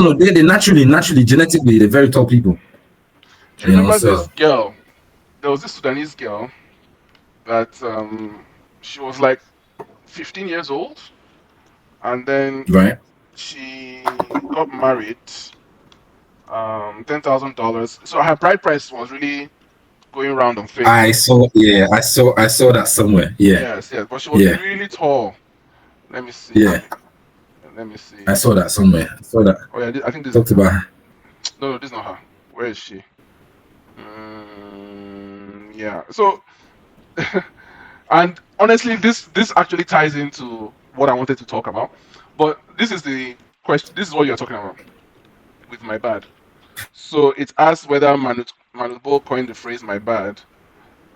no, they naturally, genetically, they're very tall people. Do you remember this girl? There was this Sudanese girl that she was like 15 years old, and then right? she got married. $10,000. So her bride price was really going around on Facebook. I saw that somewhere. Yeah. Yes, but she was really tall. Let me see. Yeah. Let me see. I saw that somewhere. I saw that. Oh yeah, I think this talked about her. No, this is not her. Where is she? Yeah. So, and honestly, this actually ties into what I wanted to talk about. But this is the question. This is what you're talking about with my bad. So it asks whether Manubo coined the phrase "my bad,"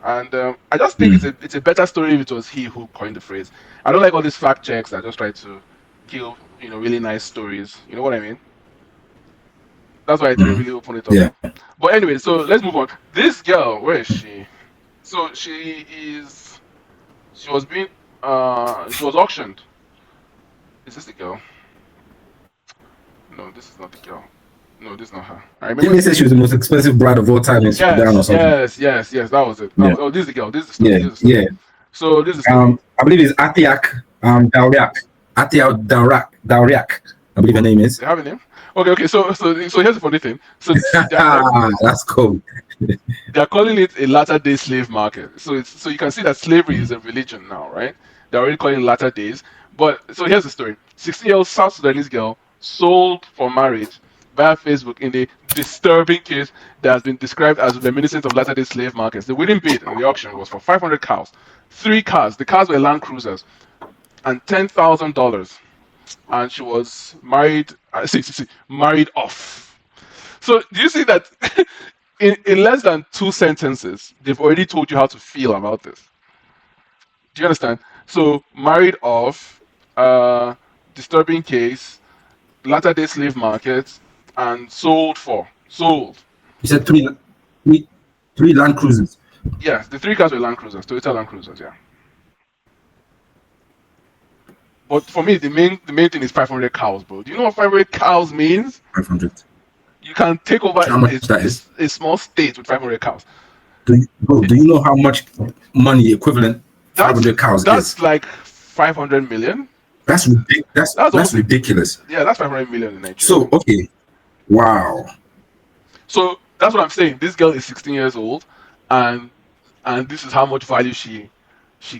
and I just think it's a better story if it was he who coined the phrase. I don't like all these fact checks that just try to kill really nice stories. You know what I mean? That's why I didn't really open it up. Yeah. But anyway, so let's move on. This girl, where is she? So she was auctioned. Is this the girl? No, this is not the girl. No, this is not her. I remember. Didn't they say she was the most expensive bride of all time in Sudan or something? Yes, that was it. Yeah. Oh, this is the girl. This is the story. Yeah, yeah. So this is I believe it's Atiak Dauriak. Atiak Dauriak. I believe her name is. They have a name? Okay. So here's the funny thing. So that's cool. They're calling it a latter-day slave market. So you can see that slavery is a religion now, right? They're already calling it latter days. But so here's the story: 16-year-old South Sudanese girl sold for marriage via Facebook in a disturbing case that has been described as reminiscent of latter-day slave markets. The winning bid in the auction was for 500 cows, 3 cars. The cars were Land Cruisers, and $10,000. And she was married. Married off. So do you see that in less than 2 sentences, they've already told you how to feel about this? Do you understand? So married off, disturbing case, latter-day slave market, and sold. You said three Land Cruisers. Yes, the 3 cars were Land Cruisers, Toyota Land Cruisers, yeah. But for me, the main thing is 500 cows, bro. Do you know what 500 cows means? 500. You can take over a small state with 500 cows. Do you know how much money equivalent 500 cows is? That's like 500 million. That's ridiculous. Yeah, that's 500 million in Nigeria. So, okay. Wow. So that's what I'm saying. This girl is 16 years old, and this is how much value she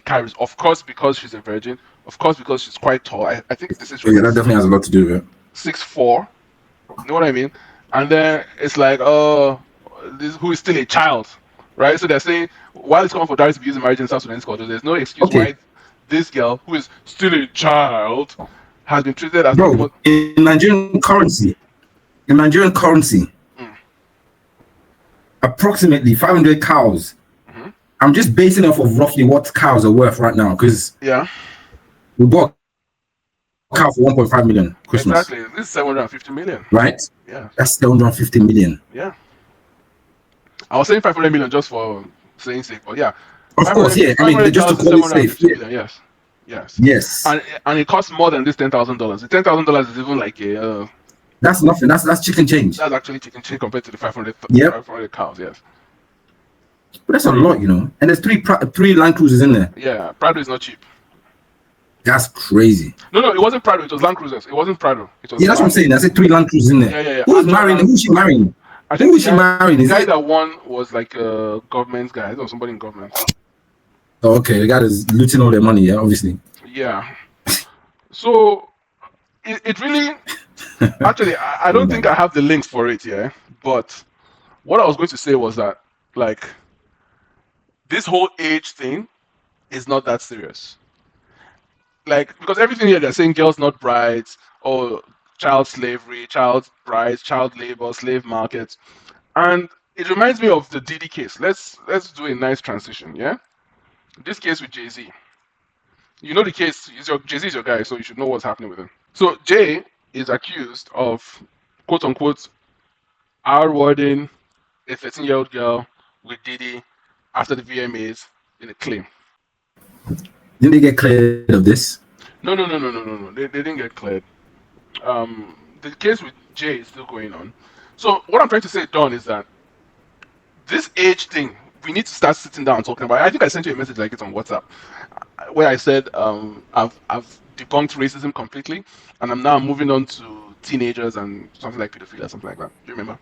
carries. Of course, because she's a virgin. Of course, because she's quite tall. I think this is. Yeah, that definitely has a lot to do with it. 6'4". You know what I mean? And then it's like, this who is still a child, right? So they're saying, while it's common for dowry to be used in marriage in South Sudanese culture, there's no excuse why this girl, who is still a child, has been treated as in Nigerian currency. Approximately 500 cows. Mm-hmm. I'm just basing off of roughly what cows are worth right now, because we bought a cow for 1.5 million Christmas. Exactly. This is 750 million. Right? Yeah. That's 750 million. Yeah. I was saying 500 million just for saying sake, but yeah. Of course, yeah. I mean, just to call it safe. Million, yes. And it costs more than this $10,000. The $10,000 is even like a. That's nothing. That's chicken change. That's actually chicken change compared to the 500 cows. Yes. But that's a lot, And there's three Land Cruisers in there. Yeah, Prado is not cheap. That's crazy. No, it wasn't Prado. It was Land Cruisers. It wasn't Prado. It was that's what I'm saying. I said 3 Land Cruisers in there. Yeah. Who's marrying? Who's she marrying? I think she married. The guy that won was like a government guy, or somebody in government. Oh, okay. The guy is looting all their money, yeah, obviously. Yeah. So it really actually I don't think I have the links for it, yeah. But what I was going to say was that like this whole age thing is not that serious. Like, because everything here they're saying girls not brides or child slavery, child brides, child labor, slave markets. And it reminds me of the Diddy case. Let's do a nice transition, yeah? This case with Jay-Z. You know the case, Jay-Z is your guy, so you should know what's happening with him. So Jay is accused of, quote unquote, R-wording a 13-year-old girl with Diddy after the VMAs in a claim. Didn't they get cleared of this? No. They didn't get cleared. The case with J is still going on. So what I'm trying to say, Don, is that this age thing, we need to start sitting down and talking about it. I think I sent you a message like it on WhatsApp where I said I've debunked racism completely, and I'm now moving on to teenagers and something like pedophilia, something like that. Do you remember?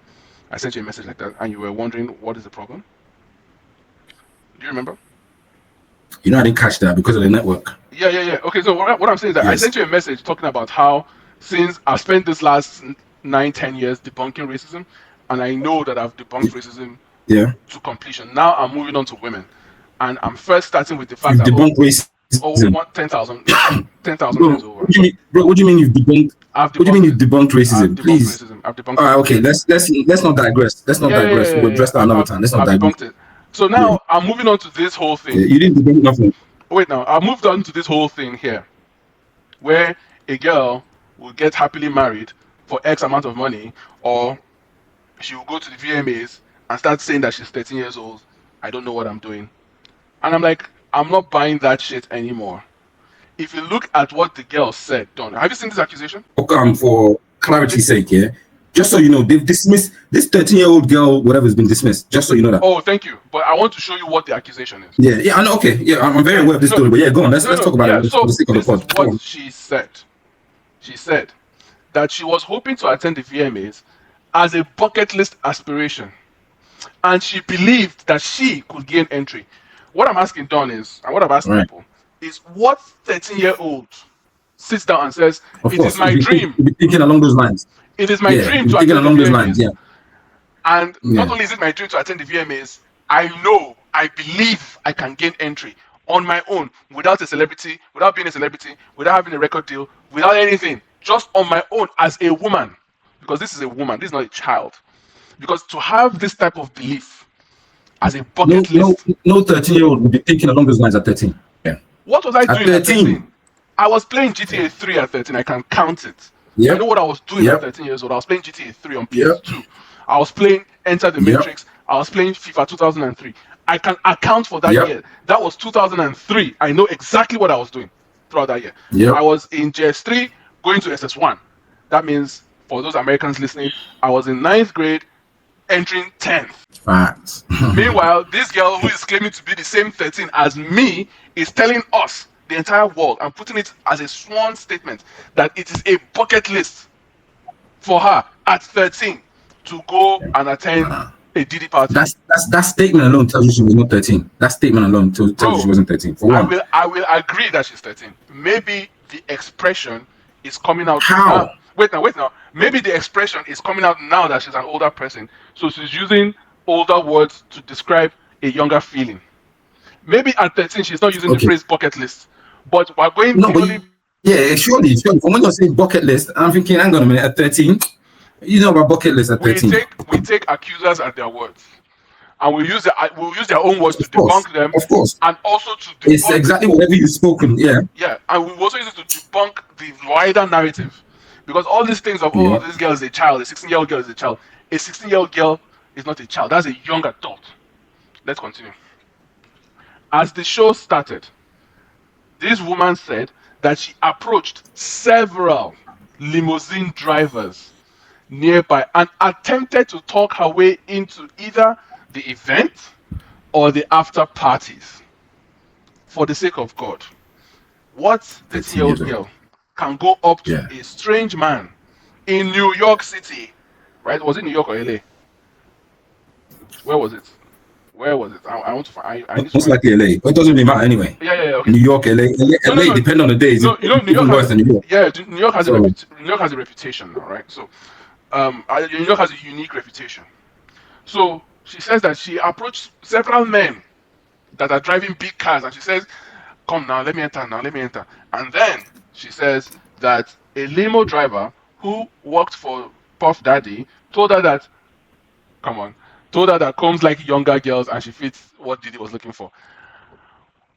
I sent you a message like that, and you were wondering what is the problem. Do you remember? You know, I didn't catch that because of the network. Yeah. Okay, so what I'm saying is that I sent you a message talking about how since I've spent this last 9-10 years debunking racism, and I know that I've debunked racism to completion. Now I'm moving on to women, and I'm first starting with the fact that debunked racism. 10,000 times over. Bro, what do you mean you've debunked? What do you mean you've debunked racism? Please. I've debunked racism. Okay, let's not digress. Let's not digress. We'll address that another time. Let's not digress. Debunked it. So now I'm moving on to this whole thing. You didn't debunk nothing. Wait, now I moved on to this whole thing here, where a girl will get happily married for X amount of money, or she will go to the VMAs and start saying that she's 13 years old. I don't know what I'm doing. And I'm like, I'm not buying that shit anymore. If you look at what the girl said, Don, have you seen this accusation? For clarity's sake, just so you know, they've dismissed this 13-year-old girl, whatever has been dismissed, just so you know that. Oh, thank you. But I want to show you what the accusation is. Yeah, I know, okay. Yeah, I'm very aware of this story, but go on. Let's talk about it for the sake of the pod. This is what she said. She said that she was hoping to attend the VMAs as a bucket list aspiration, and she believed that she could gain entry. What I'm asking Don is, and what I've asked people, is what 13-year-old sits down and says, it is my dream. You'll be thinking along those lines. It is my dream to attend the VMAs. And not only is it my dream to attend the VMAs, I believe I can gain entry on my own, without a celebrity, without being a celebrity, without having a record deal, without anything, just on my own as a woman. Because this is a woman, this is not a child. Because to have this type of belief as a bucket list. No 13-year-old would be thinking along those lines at 13. Yeah. What was I doing at 13? I was playing GTA 3 at 13. I can count it. I know what I was doing at 13 years old. I was playing GTA 3 on PS2. I was playing Enter the Matrix. I was playing FIFA 2003. I can account for that year. That was 2003. I know exactly what I was doing throughout that year. I was in JS3 going to SS1. That means, for those Americans listening, I was in 9th grade entering 10th. Facts. Meanwhile, this girl who is claiming to be the same 13 as me is telling us, the entire world, and putting it as a sworn statement that it is a bucket list for her at 13 to go and attend a Diddy party. That statement alone tells you she was not 13. That statement alone tells you she wasn't 13. I will agree that she's 13. Maybe the expression is coming out now. Wait now. Maybe the expression is coming out now that she's an older person. So she's using older words to describe a younger feeling. Maybe at 13 she's not using the phrase bucket list. But we're going surely. From when you're saying bucket list, I'm thinking, hang on a minute, at 13, you know about bucket list at 13. We take accusers at their words. And we'll use their own words to debunk them. Of course. And also to debunk. It's exactly whatever you've spoken, Yeah, and we also use it to debunk the wider narrative. Because all these things of, this girl is a child, a 16-year-old girl is a child. A 16-year-old girl is not a child. That's a young adult. Let's continue. As the show started, this woman said that she approached several limousine drivers nearby and attempted to talk her way into either the event or the after parties. For the sake of God, what 13-year-old girl can go up to a strange man in New York City? Right? Was it New York or LA? Where was it? I want to find. Most likely LA. It doesn't really matter anyway. Yeah. Okay. New York, LA. LA depend on the days. No, New York worse than New York. Yeah, New York has a reputation, all right? So, New York has a unique reputation. So she says that she approached several men that are driving big cars, and she says, "Come now, let me enter. And then she says that a limo driver who worked for Puff Daddy told her that Combs like younger girls and she fits what Diddy was looking for.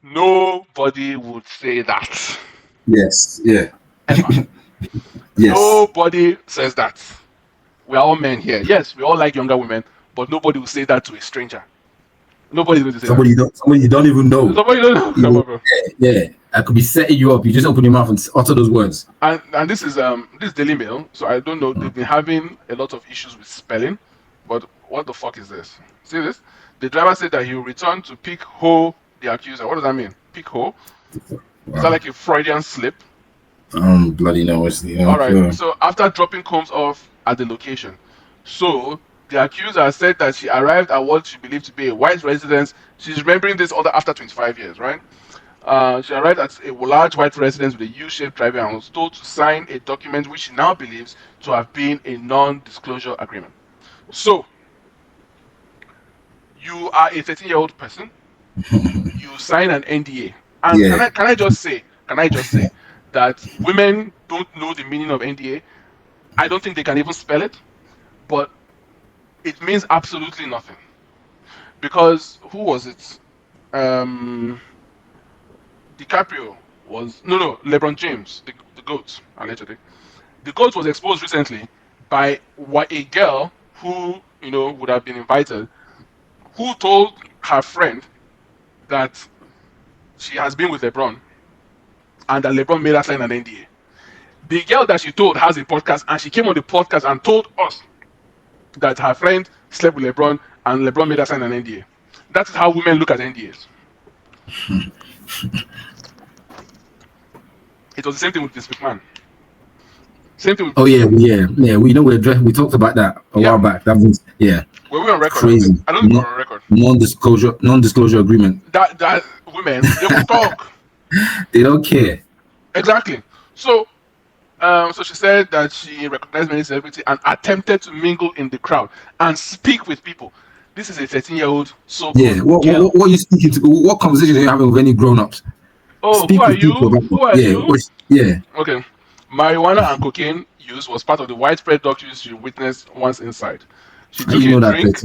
Nobody would say that. Yes, yeah. Ever. Yes. Nobody says that. We're all men here. Yes, we all like younger women, but nobody will say that to a stranger. Nobody's going to say somebody that. Somebody you don't even know. Somebody you don't know. Yeah. I could be setting you up. You just open your mouth and utter those words. And this is Daily Mail. So I don't know. They've been having a lot of issues with spelling, but what the fuck is this? See this? The driver said that he will return to pick Ho, the accuser. What does that mean? Pick Ho? Wow. Is that like a Freudian slip? Bloody no. All right. So after dropping Combs off at the location, so the accuser said that she arrived at what she believed to be a white residence. She's remembering this order after 25 years, right? She arrived at a large white residence with a U-shaped driveway and was told to sign a document which she now believes to have been a non-disclosure agreement. So, you are a 13-year-old person. You sign an NDA, and can I just say that women don't know the meaning of NDA. I don't think they can even spell it, but it means absolutely nothing. Because who was it? DiCaprio was LeBron James, the GOAT, allegedly. The GOAT was exposed recently by a girl who would have been invited, who told her friend that she has been with LeBron and that LeBron made her sign an NDA. The girl that she told has a podcast, and she came on the podcast and told us that her friend slept with LeBron and LeBron made her sign an NDA. That is how women look at NDAs. It was the same thing with this McMahon. Same thing with we talked about that a while back. That was Were we on record? Crazy. I don't think we're on record. Non-disclosure agreement. That women, they will talk. They don't care. Exactly. So she said that she recognized many celebrities and attempted to mingle in the crowd and speak with people. This is a 13-year-old so-called girl. What are you speaking to? What conversation are you having with any grown-ups? Oh, who are you? Who are you? Yeah. Okay. Marijuana and cocaine use was part of the widespread drug use she witnessed once inside. She took a drink.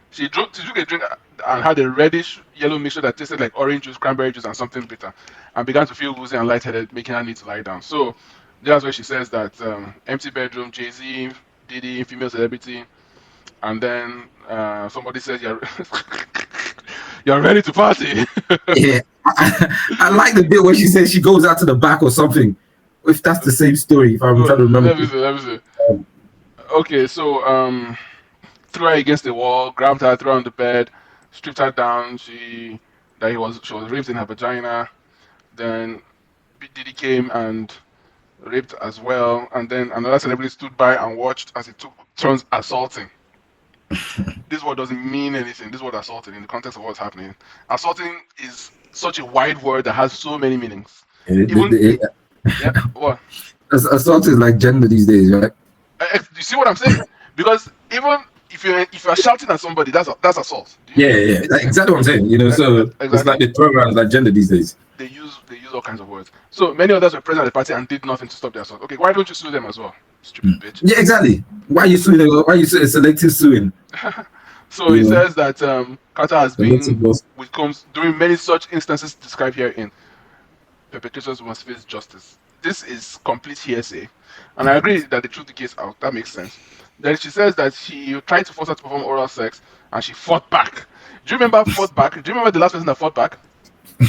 She took a drink and had a reddish yellow mixture that tasted like orange juice, cranberry juice, and something bitter, and began to feel woozy and lightheaded, making her need to lie down. So that's where she says that empty bedroom, Jay-Z, Diddy, female celebrity, and then somebody says you're ready to party. Yeah, I like the bit where she says she goes out to the back or something. If that's the same story, if I'm trying to remember. Let me see. Okay, so threw her against the wall, grabbed her, threw her on the bed, stripped her down. She was raped in her vagina. Then Diddy came and raped as well. And then another celebrity stood by and watched as he took turns assaulting. This word doesn't mean anything. This word assaulting in the context of what's happening. Assaulting is such a wide word that has so many meanings. What? Assault is like gender these days, right? You see what I'm saying? Because even if you're shouting at somebody, that's assault. Yeah, that's exactly what I'm saying. So exactly. It's like they throw around like gender these days. They use all kinds of words. So many others were present at the party and did nothing to stop the assault. Okay, why don't you sue them as well? Stupid bitch. Yeah, exactly. Why are you suing them? Why are you selective suing? So he says that Carter has been with Combs during many such instances described herein. Perpetrators must face justice. This is complete hearsay, and I agree that they threw the case out. That makes sense. Then she says that she tried to force her to perform oral sex, and she fought back. Do you remember fought back? Do you remember the last person that fought back? Do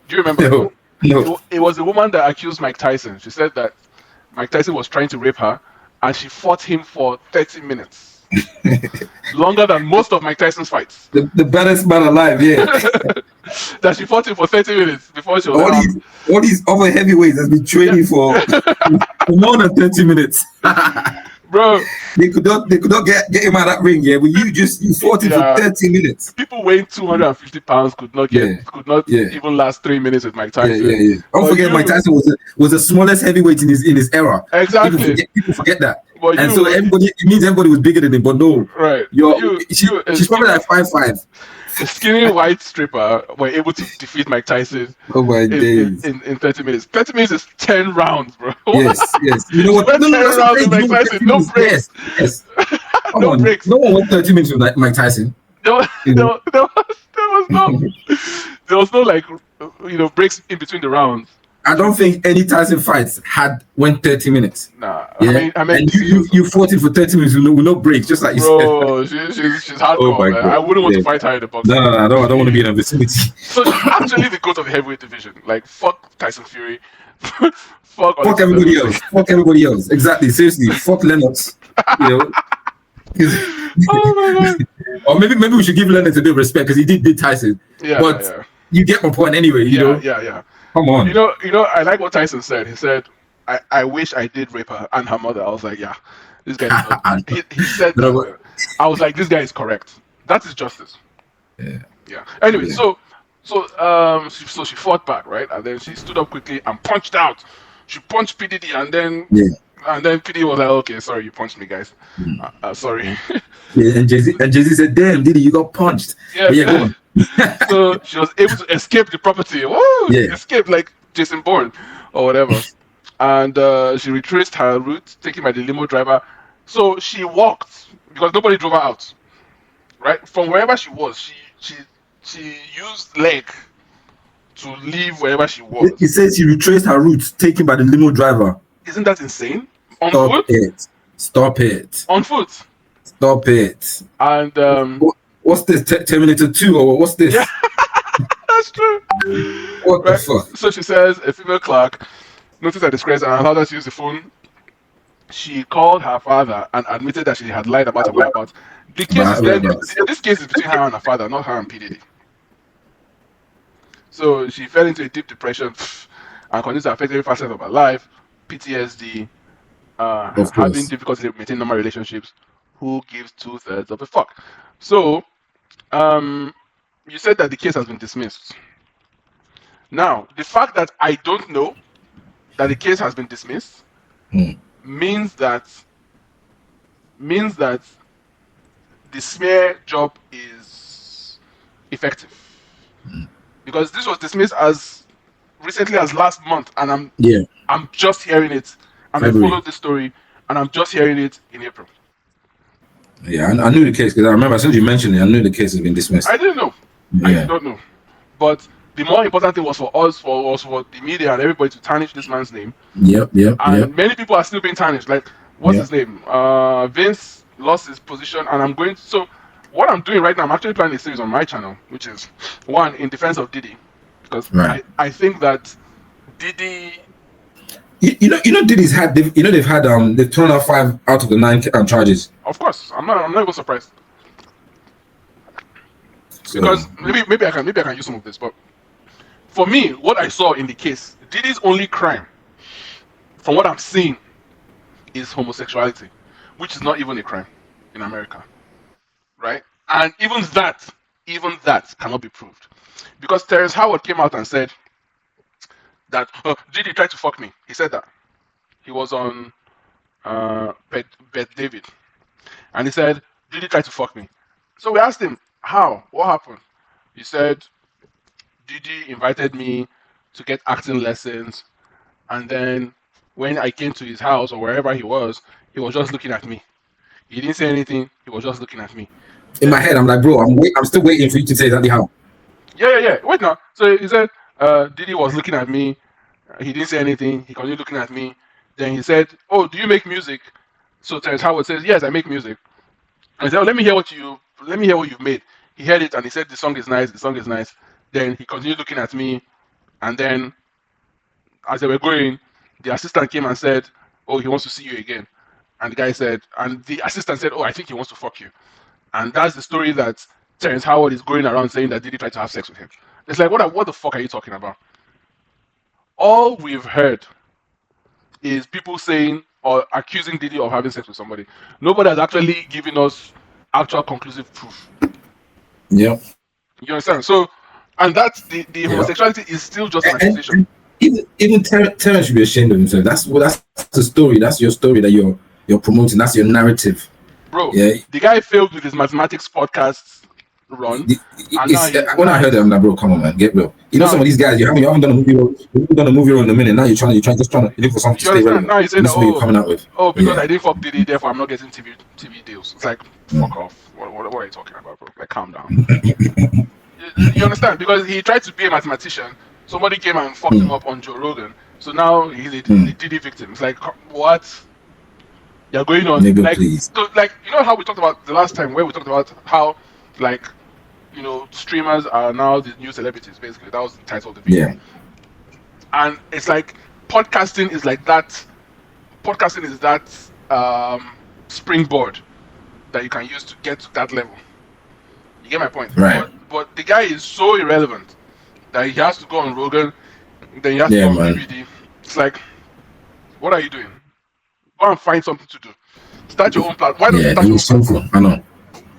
you remember? No. It was a woman that accused Mike Tyson. She said that Mike Tyson was trying to rape her, and she fought him for 30 minutes. Longer than most of Mike Tyson's fights. The baddest man alive, yeah. That she fought him for 30 minutes before she was all these other heavyweights has been training for more than 30 minutes. Bro, they could not get him out of that ring, yeah. But you fought him for 30 minutes. People weighing 250 pounds could not even last 3 minutes with Mike Tyson. Yeah. Don't forget, Mike Tyson was the smallest heavyweight in his era. Exactly. People forget that. And so it means everybody was bigger than him, but no. Right. She's probably like 5'5". A skinny white stripper were able to defeat Mike Tyson. Oh my days! In 30 minutes. 30 minutes is 10 rounds, bro. Yes. You know what? 10 rounds with Mike Tyson. No breaks. Yes. No breaks. No one went 30 minutes with Mike Tyson. There was no like breaks in between the rounds. I don't think any Tyson fights went 30 minutes. Nah, yeah, I mean, you fought it for 30 minutes with no breaks, just like you said. Bro, she's hardcore, Oh my man. God. I wouldn't want to fight her in the boxing. No, I don't want to be in a vicinity. So she's actually the goat of the heavyweight division. Like, fuck Tyson Fury. fuck everybody else. Fuck everybody else. Exactly. Seriously. Fuck Lennox. You know. Oh my God. Or maybe we should give Lennox a bit of respect because he did beat Tyson. Yeah, but yeah. You get my point anyway. You know. Yeah. Come on. You know. I like what Tyson said. He said, "I wish I did rape her and her mother." I was like, yeah, this guy. he said that. I was like, this guy is correct. That is justice. Yeah. Anyway, so she fought back, right? And then she stood up quickly and punched out. She punched P Diddy, and then P Diddy was like, "Okay, sorry, you punched me, guys. Sorry." And Jay-Z said, "Damn, Diddy, you got punched." Yeah. Go on. So she was able to escape the property. Woo! Escape like Jason Bourne or whatever. And she retraced her route, taken by the limo driver. So she walked because nobody drove her out. Right from wherever she was, she used leg to leave wherever she was. He says she retraced her route, taken by the limo driver. Isn't that insane? On foot? Stop it. On foot. Stop it. And what's this? Terminator 2 or what's this? Yeah. That's true. What the fuck? So she says a female clerk noticed her disgrace and allowed her to use the phone. She called her father and admitted that she had lied about her whereabouts. The case this case is between her and her father, not her and P Diddy. So she fell into a deep depression and continued to affect every facet of her life. PTSD, having difficulty maintaining normal relationships. Who gives 2/3 of a fuck? So, you said that the case has been dismissed. Now, the fact that I don't know that the case has been dismissed means that the smear job is effective. Because this was dismissed as recently as last month, and I'm just hearing it, and I followed the story, and I'm just hearing it in April. Yeah, I knew the case because I remember as soon as you mentioned it, I knew the case has been dismissed. I didn't know. I did not know. But the more important thing was for us, for the media and everybody to tarnish this man's name. And many people are still being tarnished. Like, what's his name? Vince lost his position, and so what I'm doing right now, I'm actually planning a series on my channel, which is one in defense of Diddy, because I think that Diddy. You know, Diddy's had they've thrown out 5 out of the 9 charges. Of course, I'm not even surprised. Because maybe I can use some of this, but for me, what I saw in the case, Diddy's only crime, from what I'm seeing, is homosexuality, which is not even a crime in America, right? And even that cannot be proved, because Terrence Howard came out and said that Diddy tried to fuck me. He said that. He was on Bet David, and he said Diddy tried to fuck me. So we asked him, how? What happened? He said Diddy invited me to get acting lessons, and then when I came to his house or wherever he was just looking at me. He didn't say anything. He was just looking at me. In my head, I'm like, bro, I'm still waiting for you to say exactly how. Yeah. Wait now. So he said Diddy was looking at me. He didn't say anything. He continued looking at me. Then he said, "Oh, do you make music?" So Terrence Howard says, "Yes, I make music." And he said, "Oh, let me hear what you've made." He heard it and he said, "The song is nice. The song is nice." Then he continued looking at me, and then as they were going, the assistant came and said, "Oh, he wants to see you again." And the guy said, and the assistant said, "Oh, I think he wants to fuck you." And that's the story that Terrence Howard is going around saying that Diddy tried to have sex with him. It's like, what the fuck are you talking about? All we've heard is people saying or accusing Diddy of having sex with somebody. Nobody has actually given us actual conclusive proof. Yeah. You understand? So, and that's the homosexuality is still just an accusation. Even Terrence should be ashamed of himself. That's the story. That's your story that you're promoting. That's your narrative. Bro, the guy failed with his mathematics podcast run. When I heard it, I'm like, bro, come on, man, get real. You know, some of these guys, you haven't done a movie role in a minute. Now you're trying to look for something to stay relevant. Now you're saying, you're coming out with. Oh, because I didn't fuck Diddy, therefore I'm not getting TV deals. It's like, fuck off. What are you talking about, bro? Like, calm down. You understand? Because he tried to be a mathematician Somebody came and fucked him up on Joe Rogan. So now he's a Diddy victim. It's like, what? You're going on. Nigga, Like, please. so, like, you know how we talked about the last time, where we talked about how, like, you know, streamers are now the new celebrities, basically. That was the title of the video. Yeah. And it's like, podcasting is like that. Podcasting is that springboard that you can use to get to that level. You get my point? Right. But the guy is so irrelevant that he has to go on Rogan, then he has to go on BBD. It's like, what are you doing? Go and find something to do. Start your own platform. Why don't you start your own platform? I know.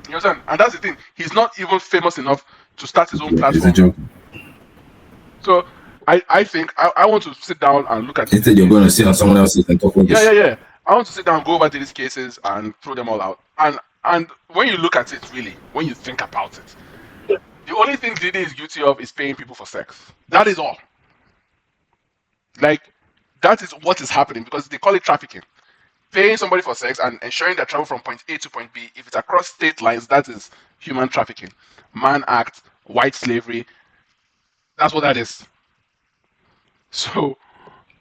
You understand? And that's the thing. He's not even famous enough to start his own platform. It's a joke. So I think I want to sit down and look at it. Instead, you're going to sit on someone else's and talk about this. Yeah. I want to sit down and go over these cases and throw them all out. And when you look at it, really, when you think about it, the only thing Diddy is guilty of is paying people for sex. That is all. Like, that is what is happening, because they call it trafficking. Paying somebody for sex and ensuring they travel from point A to point B, if it's across state lines, that is human trafficking. Mann Act, white slavery, that's what that is. So,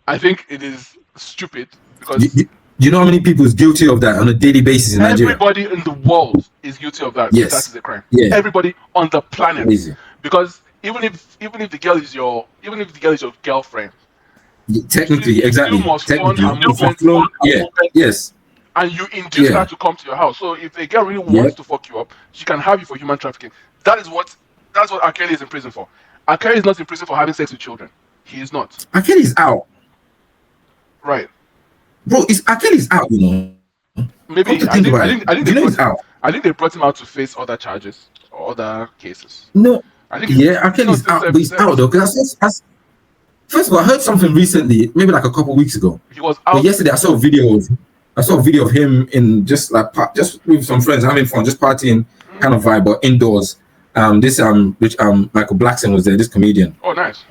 I think it is stupid, because... You know how many people is guilty of that on a daily basis in Nigeria? Everybody in the world is guilty of that. Yes. That is a crime. Yeah. Everybody on the planet. Crazy. Because even if the girl is your girlfriend, technically, exactly. You must fund her movement. Yes. And you induce her to come to your house. So if a girl really wants to fuck you up, she can have you for human trafficking. That's what R. Kelly is in prison for. R. Kelly is not in prison for having sex with children. He is not. R. Kelly's out. Right. Bro, R. Kelly's out, you know. Maybe I think they brought him out to face other charges or other cases. No. I think R. Kelly's out, but he's out though. Because first of all, I heard something recently, maybe like a couple of weeks ago. He was out. But yesterday I saw a video of him in just with some friends having fun, just partying kind of vibe, but indoors. Michael Blackson was there, this comedian. Oh, nice.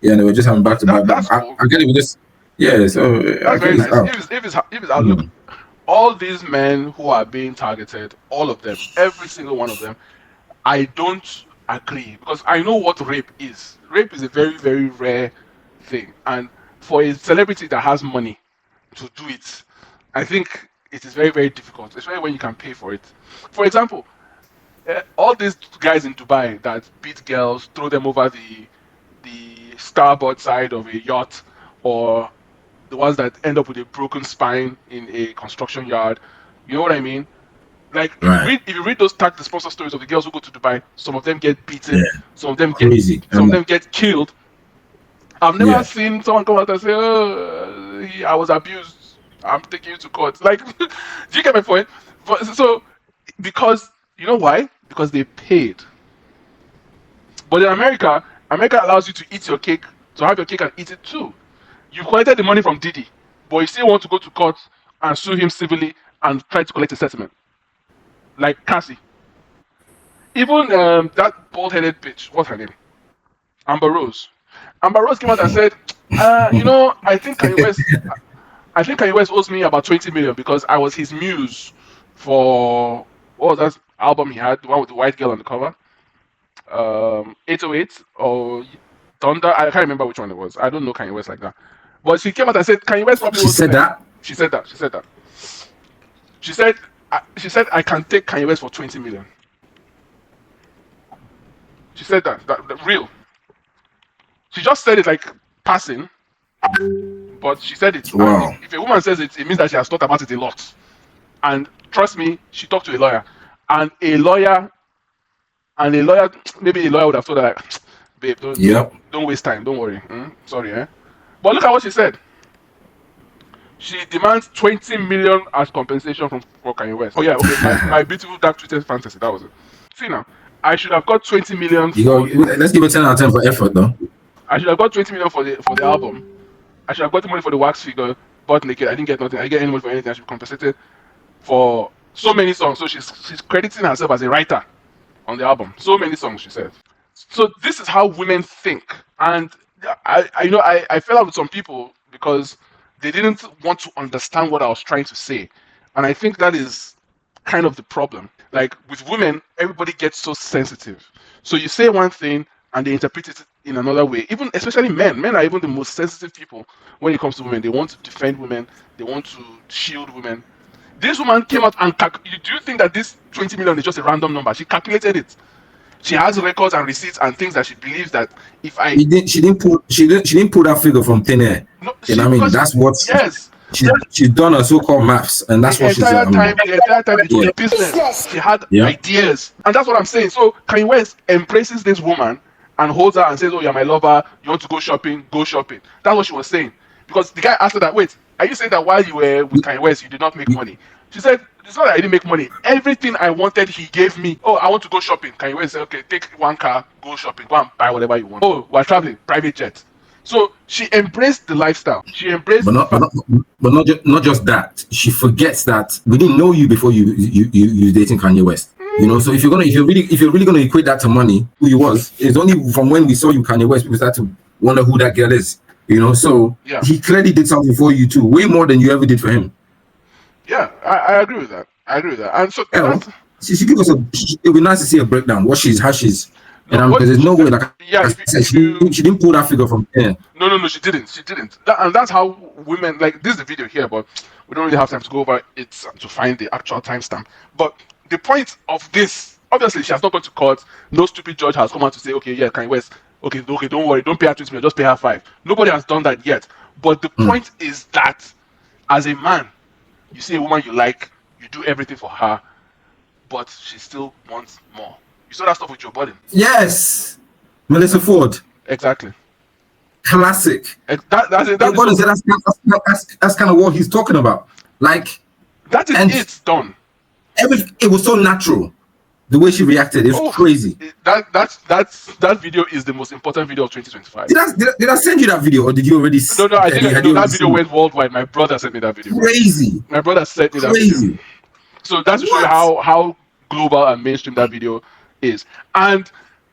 Yeah, they were just having back to back. Cool. I get it with this. Yeah, so that's very nice. If it's out, look, all these men who are being targeted, all of them, every single one of them, I don't agree, because I know what rape is. Rape is a very, very rare thing, and for a celebrity that has money to do it, I think it is very, very difficult, especially when you can pay for it. For example, all these guys in Dubai that beat girls, throw them over the starboard side of a yacht, or the ones that end up with a broken spine in a construction yard, you know what I mean? Like, if you read those tag the sponsor stories of the girls who go to Dubai, some of them get beaten, some of them get killed. I've never seen someone come out and say, "Oh, I was abused. I'm taking you to court." Like, do you get my point? So, because you know why? Because they paid. But in America allows you to eat your cake, to have your cake and eat it too. You collected the money from Diddy, but you still want to go to court and sue him civilly and try to collect a settlement. Like Cassie. Even that bald-headed bitch, what's her name? Amber Rose. Amber Rose came out and said, I think Kanye West owes me about 20 million because I was his muse for, what was that album he had, the one with the white girl on the cover? 808 or Thunder. I can't remember which one it was. I don't know Kanye West like that. But she came out and said, Kanye West probably She said that? She said that. She said, I can take Kanye West for 20 million. She said that real. She just said it like passing, but she said it. Wow. If a woman says it, it means that she has thought about it a lot. And trust me, she talked to a lawyer. And a lawyer, maybe a lawyer would have told her, like, babe, don't waste time, don't worry. Sorry, eh? But look at what she said. She demands 20 million as compensation for Kanye West. Oh yeah, okay, my beautiful dark twisted fantasy, that was it. See now, I should have got 20 million. Let's give it 10 out of 10 for effort though. I should have got 20 million for the album. I should have got the money for the wax figure, butt naked. I didn't get nothing. I didn't get any money for anything. I should be compensated for so many songs. So she's crediting herself as a writer on the album. So many songs, she said. So this is how women think. And I fell out with some people because they didn't want to understand what I was trying to say. And I think that is kind of the problem. Like with women, everybody gets so sensitive. So you say one thing and they interpret it in another way. Even especially men. Men are even the most sensitive people when it comes to women. They want to defend women. They want to shield women. This woman came out and do you think that this 20 million is just a random number? She calculated it. She has records and receipts and things that she believes that if I She didn't pull that figure from thin air. no, You know what I mean? That's what yes. she's done her so-called maths, and that's what she's The entire time it was yeah. a business. She had Yeah. ideas, and that's what I'm saying. So Kanye West embraces this woman and holds her and says, "Oh, you're my lover. You want to go shopping? Go shopping." That's what she was saying. Because the guy asked her that, "Wait, are you saying that while you were with Kanye West, you did not make money?" She said, "It's not that I didn't make money. Everything I wanted, he gave me. Oh, I want to go shopping." Kanye West said, "Okay, take one car, go shopping, go and buy whatever you want." Oh, we're traveling, private jet. So she embraced the lifestyle. She embraced, but not just that. She forgets that we didn't know you before you dating Kanye West. You know, so if you're really gonna equate that to money, who you was, it's only from when we saw you Kanye West people start to wonder who that girl is. You know, so yeah. He clearly did something for you too, way more than you ever did for him. Yeah, I agree with that. And so she give us it would be nice to see a breakdown. How she's. Because there's no way, like I said, she didn't pull that figure from there. No, she didn't. And that's how women, like, this is the video here, but we don't really have time to go over it to find the actual timestamp. But the point of this, obviously, she has not gone to court. No stupid judge has come out to say, okay, yeah, Kanye West, okay, don't worry, don't pay her 20 million, just pay her 5. Nobody has done that yet. But the point is that, as a man, you see a woman you like, you do everything for her, but she still wants more. You saw that stuff with Joe Budden. Yes, Melissa Ford. Exactly. Classic. That's kind of what he's talking about. Like that is it's done. It was so natural. The way she reacted, it's crazy. That video is the most important video of 2025. Did I send you that video, or did you already? No, I didn't. That video went worldwide. My brother sent me that video. Crazy. My brother sent me that video. So that's to show you how global and mainstream that video is. And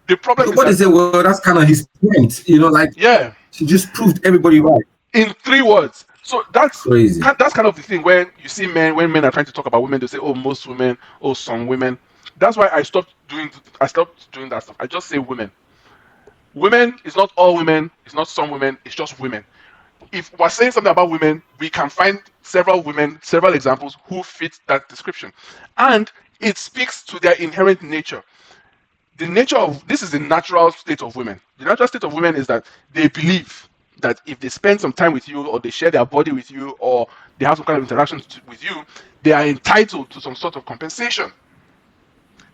the problem is what well, that's kind of his point. You know, like she just proved everybody right in 3 words. So that's crazy. That's kind of the thing when you see when men are trying to talk about women, they say, "Oh, most women, oh, some women." That's why I stopped doing that stuff. I just say women. Women is not all women. It's not some women. It's just women. If we're saying something about women, we can find several women, several examples who fit that description, and it speaks to their inherent nature. The nature of this is the natural state of women. The natural state of women is that they believe that if they spend some time with you, or they share their body with you, or they have some kind of interaction with you, they are entitled to some sort of compensation.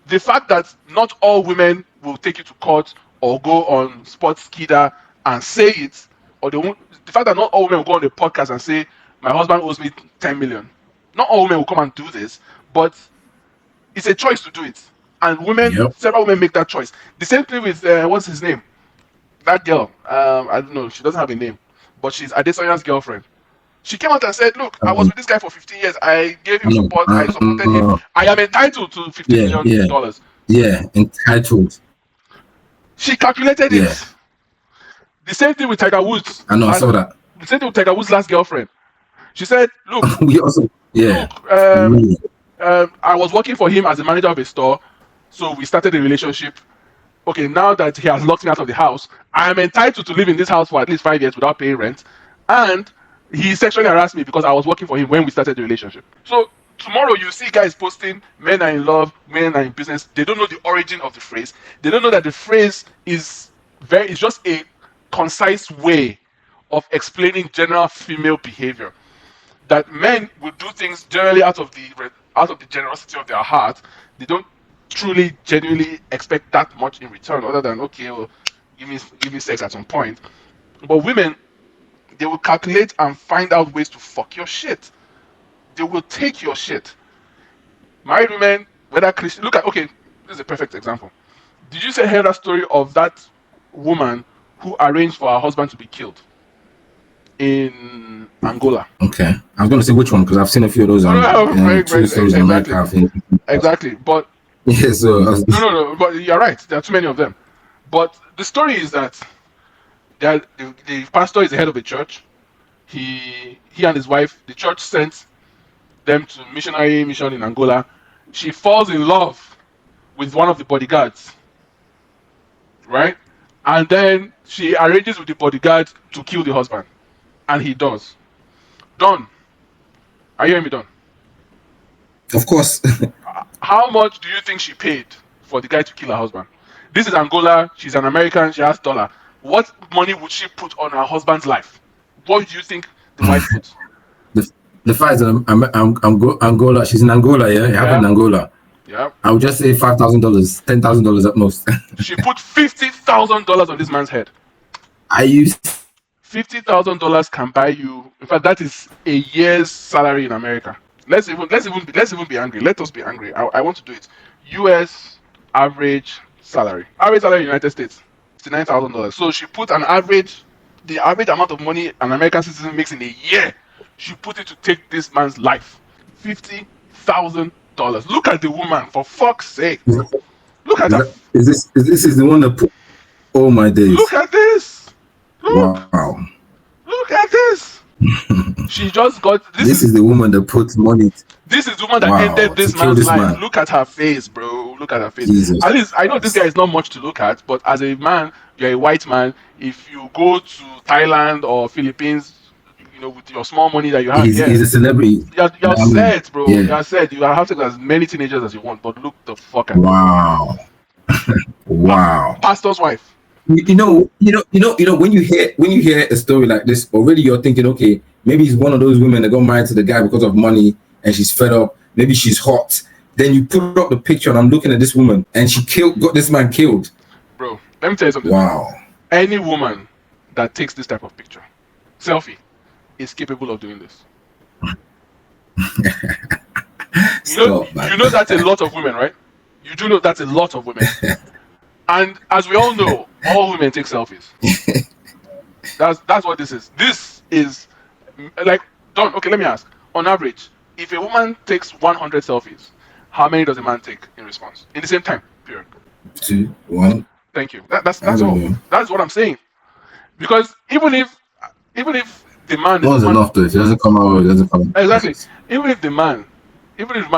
The fact that not all women will take you to court or go on Sports Kida and say it, or they won't. The fact that not all women will go on the podcast and say, "My husband owes me 10 million." Not all women will come and do this, but it's a choice to do it. And several women make that choice. The same thing with what's his name? That girl. I don't know. She doesn't have a name, but she's Adesanya's girlfriend. She came out and said, "Look, I was with this guy for 15 years. I gave him support. I supported him. I am entitled to $15 million." Yeah, entitled. She calculated it. The same thing with Tiger Woods. I know. I saw that. The same thing with Tiger Woods' last girlfriend. She said, "Look, we also I was working for him as a manager of a store, so we started a relationship. Okay, now that he has locked me out of the house, I am entitled to live in this house for at least 5 years without paying rent. And he sexually harassed me because I was working for him when we started the relationship." So tomorrow you see guys posting, "Men are in love, men are in business." They don't know the origin of the phrase. They don't know that the phrase is just a concise way of explaining general female behavior. That men will do things generally out of the generosity of their heart. They don't truly, genuinely expect that much in return, other than, okay, well, give me sex at some point. But women, they will calculate and find out ways to fuck your shit. They will take your shit. Married women, whether Christian, this is a perfect example. Did you hear that story of that woman who arranged for her husband to be killed in Angola? Okay, I was going to say which one because I've seen a few of those. Exactly, but yeah, so no, but you're right. There are too many of them. But the story is that the pastor is the head of a church. He and his wife, the church sent them to missionary mission in Angola. She falls in love with one of the bodyguards, right? And then she arranges with the bodyguard to kill the husband. And he does. Don, are you hearing me, Don? Of course. How much do you think she paid for the guy to kill her husband? This is Angola. She's an American. She has dollar. What money would she put on her husband's life? What do you think the wife put? The fact that Angola, she's in Angola, yeah? It happened in Angola. Yeah. I would just say $5,000, $10,000 at most. She put $50,000 on this man's head. I used $50,000 can buy you. In fact, that is a year's salary in America. Let's even be angry. Let us be angry. I want to do it. U.S. average salary. Average salary in the United States, $69,000. So she put the average amount of money an American citizen makes in a year. She put it to take this man's life. $50,000. Look at the woman, for fuck's sake. Look at that. Is this the one that put? Oh my days! Look at this. Look. Wow. Look at this. She just got this. This is the woman that puts money. This is the woman that ended this man's life. Look at her face, bro. Look at her face. Jesus. At least I know this guy is not much to look at, but as a man, you're a white man. If you go to Thailand or Philippines, you know, with your small money that you have, he's a celebrity. You're set, bro. Yeah. You're set. You have to have as many teenagers as you want, but look the fuck at Wow. Wow. Pastor's wife. You know, when you hear a story like this, already you're thinking, okay, maybe he's one of those women that got married to the guy because of money and she's fed up. Maybe she's hot. Then you put up the picture and I'm looking at this woman and she got this man killed. Bro, let me tell you something. Wow. Any woman that takes this type of picture, selfie, is capable of doing this. You know that's a lot of women, right? You do know that's a lot of women. And as we all know, all women take selfies. That's what this is. This is like, Don, okay, let me ask. On average, if a woman takes 100 selfies, how many does a man take in response? In the same time, period. 2, 1. Thank you. That's all. That's what I'm saying. Because even if the man is enough though, if it doesn't come out, it doesn't come out. Exactly. Even if the man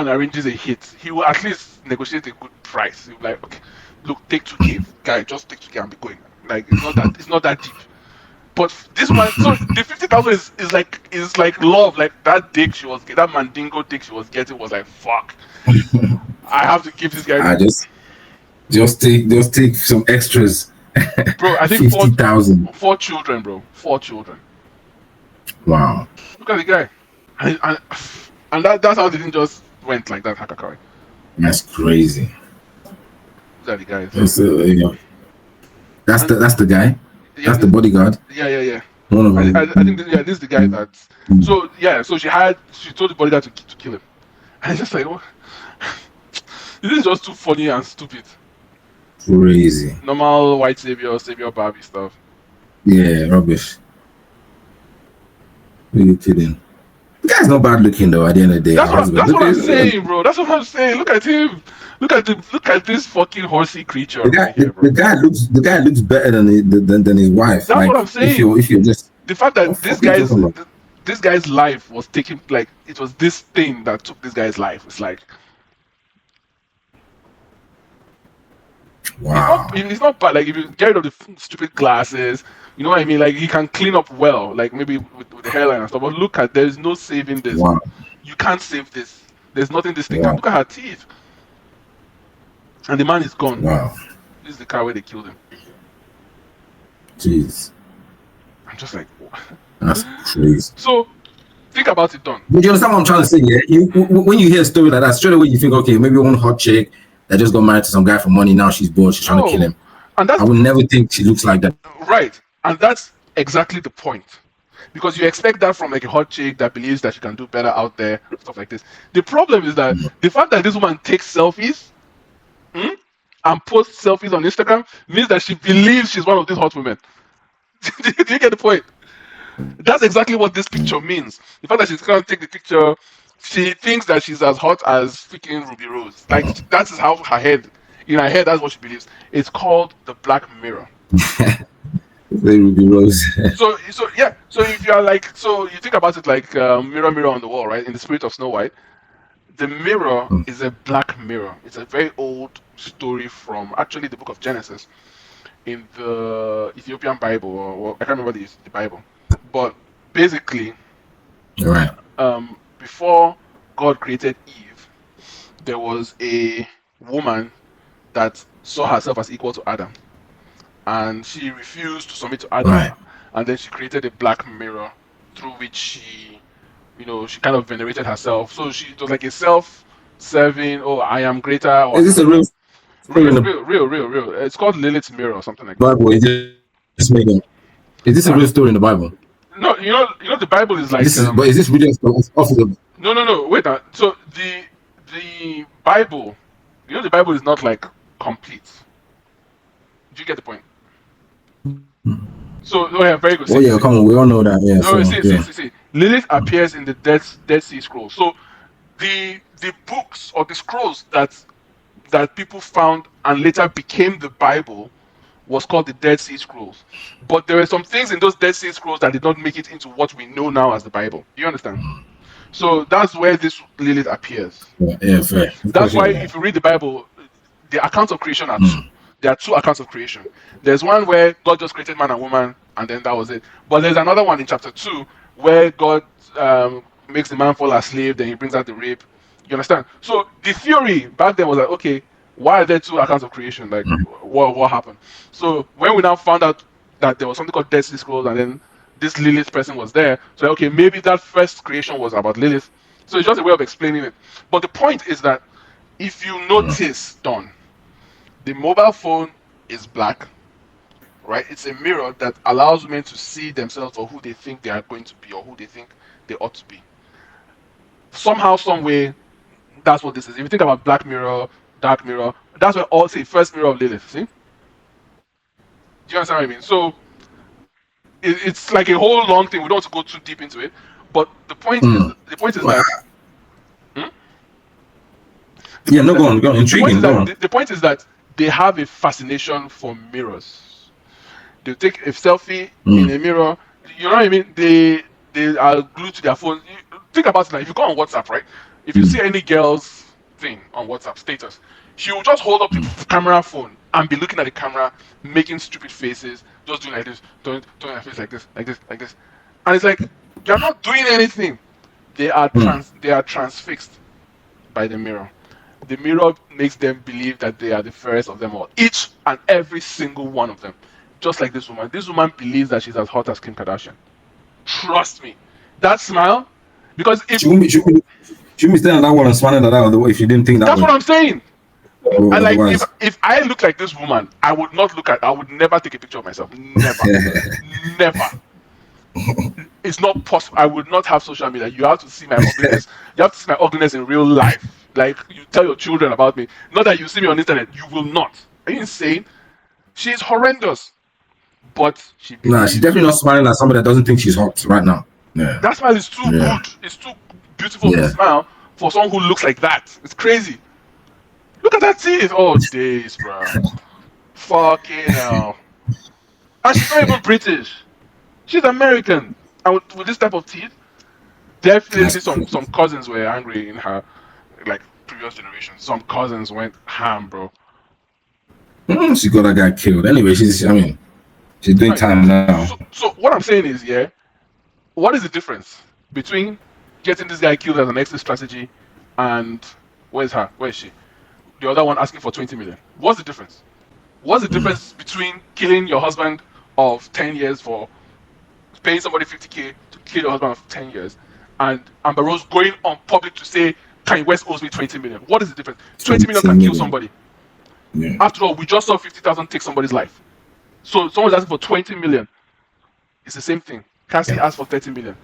arranges a hit, he will at least negotiate a good price. He'll be like, okay, look, take 2K, guy, just take 2K and be going. Like it's not that deep. But this one, so the 50,000 is like love. Like that dick she was getting, that mandingo dick she was getting was like, fuck. I have to give this guy. Just take some extras. Bro, I think 50,000. 4 children, bro. 4 children. Wow. Look at the guy. And that's how they didn't just went like that, Hakakari. That's crazy. Look at the guy. That's the guy. Yeah, that's the bodyguard. Yeah. One of them. I think this is the guy that. So she told the bodyguard to kill him, and it's just like, what? This is just too funny and stupid. Crazy. Normal white savior Barbie stuff. Yeah, rubbish. Are you kidding? The guy's not bad looking though. At the end of the day, that's what I'm saying, bro. That's what I'm saying. Look at him. Look at this fucking horsey creature. The guy looks better than his wife. That's what I'm saying. If you just the fact that this guy's life was taken, like it was this thing that took this guy's life. It's like, wow. It's not bad. Like if you get rid of the stupid glasses, you know what I mean. Like he can clean up well. Like maybe with the hairline and stuff. But look at, there's no saving this. Wow. You can't save this. There's nothing this thing can. Look at her teeth. And the man is gone. Wow. This is the car where they killed him. Jeez. I'm just like, what? That's crazy. So, think about it, Don. But you understand what I'm trying to say? Yeah. When you hear a story like that, straight away you think, okay, maybe one hot chick that just got married to some guy for money. Now she's bored. She's trying to kill him. And I would never think she looks like that. Right. And that's exactly the point. Because you expect that from like a hot chick that believes that she can do better out there, stuff like this. The problem is that the fact that this woman takes selfies and posts selfies on Instagram means that she believes she's one of these hot women. Do you get the point? That's exactly what this picture means. The fact that she's going to take the picture, she thinks that she's as hot as freaking Ruby Rose. Like, that is how in her head, that's what she believes. It's called the Black Mirror. Ruby Rose. So if you're like, so you think about it like mirror, mirror on the wall, right? In the spirit of Snow White. The mirror is a black mirror. It's a very old story from actually the book of Genesis. in the Ethiopian Bible, or I can't remember the Bible, but basically, Right. before God created Eve, there was a woman that saw herself as equal to Adam, and she refused to submit to Adam, Right. and then she created a black mirror through which she kind of venerated herself. So she it was like a self-serving, oh, I am greater, or Is this a real story in real, the real, real, real, real. It's called Lilith's mirror or something like that. Bible? Is this made up? Is this a Huh? real story in the Bible? No, the Bible is like But is this really off the? no. Wait, so the Bible, the Bible is not like complete. Do you get the point? So, oh yeah, very good. Oh yeah, come on, we all know that. Yeah, No, so yeah. see. Lilith appears in the Dead Sea Scrolls. So the books or the scrolls that people found and later became the Bible was called the Dead Sea Scrolls. But there were some things in those Dead Sea Scrolls that did not make it into what we know now as the Bible. Do you understand? So that's where this Lilith appears. Yeah, fair. Of That's course, why yeah. if you read the Bible, the accounts of creation are two. There are two accounts of creation. There's one where God just created man and woman, and then that was it. But there's another one in chapter 2 where God makes the man fall asleep, then he brings out the rape. You understand? So the theory back then was like, okay, why are there two accounts of creation? Like, what happened? So when we now found out that there was something called Dead Sea Scrolls, and then this Lilith person was there, so okay, maybe that first creation was about Lilith. So it's just a way of explaining it. But the point is that if you notice, Don, the mobile phone is black, right? It's a mirror that allows women to see themselves for who they think they are going to be or who they think they ought to be. Somehow, some way, that's what this is. If you think about black mirror, dark mirror, that's where all say first mirror of Lilith. See? Do you understand what I mean? So it's like a whole long thing. We don't want to go too deep into it, but the point is that. Hmm? Yeah, no, go on. Intriguing. Go on. The point is that they have a fascination for mirrors. They take a selfie in a mirror. You know what I mean? They are glued to their phone. Think about it now. If you go on WhatsApp, right? If you see any girl's thing on WhatsApp status, she will just hold up the camera phone and be looking at the camera, making stupid faces, just doing like this, doing her face like this, like this, like this. And it's like you're not doing anything. They are transfixed by the mirror. The mirror makes them believe that they are the fairest of them all. Each and every single one of them. Just like this woman. This woman believes that she's as hot as Kim Kardashian. Trust me. That smile, because if She wouldn't be staying on that one and smiling at that other way if she didn't think that that's way. what I'm saying. Oh, And like otherwise, if I look like this woman, I would never take a picture of myself. Never. Never. It's not possible. I would not have social media. You have to see my ugliness. You have to see my ugliness in real life. Like you tell your children about me. Not that you see me on the internet. You will not. Are you insane? She's horrendous. But she nah, she's believes definitely not smiling at somebody that doesn't think she's hot right now. Yeah. that smile is too Yeah. good. It's too beautiful of a smile for someone who looks like that. It's crazy. Look at that teeth. Oh days, bro. Fucking hell. And she's not even British. She's American. And with this type of teeth, definitely some cousins were angry in her like previous generation. Some cousins went ham, bro. She got that guy killed. Anyway, she's doing time now. So what I'm saying is, yeah, what is the difference between getting this guy killed as an exit strategy and where's her? Where is she? The other one asking for 20 million. What's the difference? What's the difference between killing your husband of 10 years for paying somebody 50K to kill your husband of 10 years and Amber Rose going on public to say Kanye West owes me 20 million? What is the difference? 20 million can kill somebody. Yeah. After all, we just saw 50,000 take somebody's life. So someone's asking for 20 million. It's the same thing. Cassie asked for 30 million.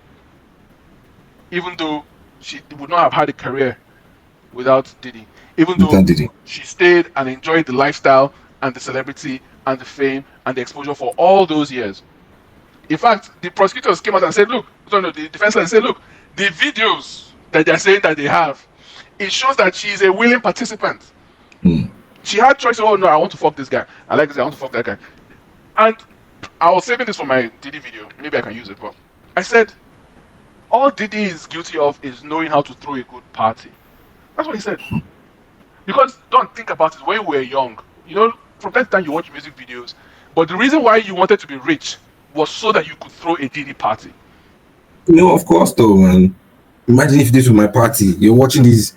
Even though she would not have had a career without Diddy. Even though she stayed and enjoyed the lifestyle and the celebrity and the fame and the exposure for all those years. In fact, the prosecutors came out and said, the defense lawyer said, look, the videos that they're saying that they have, it shows that she is a willing participant. She had choice. Oh no, I want to fuck this guy. I like this guy. I want to fuck that guy. And I was saving this for my Diddy video. Maybe I can use it. But I said, all Diddy is guilty of is knowing how to throw a good party. That's what he said. Because don't think about it. When we were young, from time to time you watch music videos, But the reason why you wanted to be rich was so that you could throw a Diddy party. No, of course, though, man. Imagine if this was my party. You're watching these